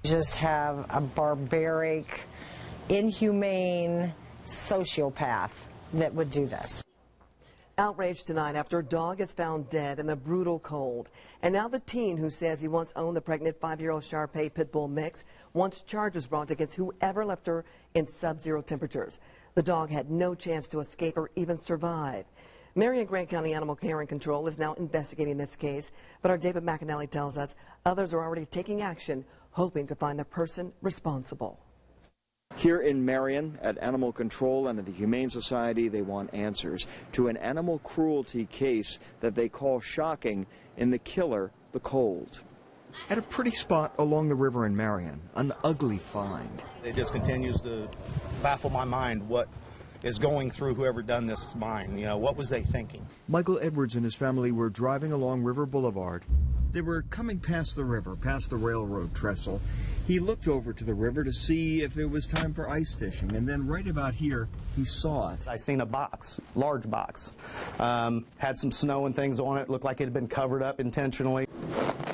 Just have a barbaric, inhumane sociopath that would do this. Outrage tonight after a dog is found dead in the brutal cold. And now the teen who says he once owned the pregnant 5-year-old Shar-Pei pit bull mix wants charges brought against whoever left her in sub-zero temperatures. The dog had no chance to escape or even survive. Marion Grant County Animal Care and Control is now investigating this case, but our David McAnally tells us others are already taking action, hoping to find the person responsible. Here in Marion, at Animal Control and at the Humane Society, they want answers to an animal cruelty case that they call shocking in The Killer, the Cold. At a pretty spot along the river in Marion, an ugly find. It just continues to baffle my mind what is going through whoever done this mine. You know, what was they thinking? Michael Edwards and his family were driving along River Boulevard. They were coming past the river, past the railroad trestle. He looked over to the river to see if it was time for ice fishing, and then right about here, he saw it. I seen a box, large box, had some snow and things on it, looked like it had been covered up intentionally.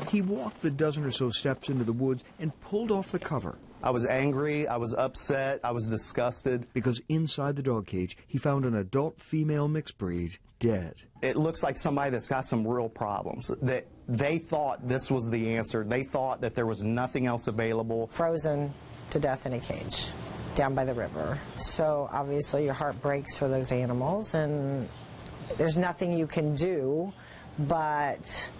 He walked the dozen or so steps into the woods and pulled off the cover. I was angry, I was upset, I was disgusted. Because inside the dog cage, he found an adult female mixed breed dead. It looks like somebody that's got some real problems. That they thought this was the answer. They thought that there was nothing else available. Frozen to death in a cage down by the river. So obviously your heart breaks for those animals, and there's nothing you can do, but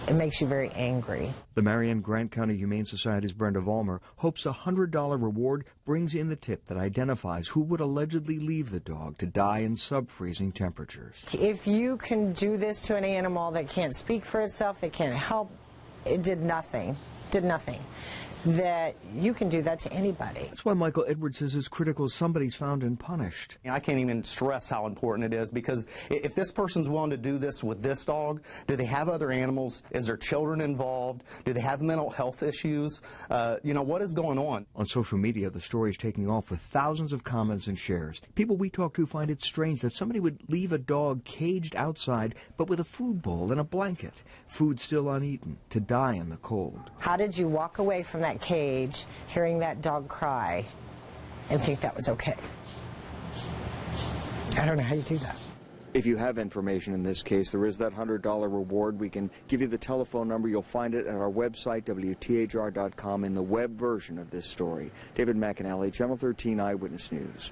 it makes you very angry. The Marion Grant County Humane Society's Brenda Vollmer hopes a $100 reward brings in the tip that identifies who would allegedly leave the dog to die in sub-freezing temperatures. If you can do this to an animal that can't speak for itself, that can't help, it did nothing, that you can do that to anybody. That's why Michael Edwards says it's critical somebody's found and punished. I can't even stress how important it is, because if this person's willing to do this with this dog, do they have other animals? Is there children involved? Do they have mental health issues? You know, what is going on? On social media, the story is taking off with thousands of comments and shares. People we talk to find it strange that somebody would leave a dog caged outside, but with a food bowl and a blanket, food still uneaten, to die in the cold. How did you walk away from that cage, hearing that dog cry, and think that was okay? I don't know how you do that. If you have information in this case, there is that $100 reward. We can give you the telephone number. You'll find it at our website, WTHR.com, in the web version of this story. David McAnally, Channel 13 Eyewitness News.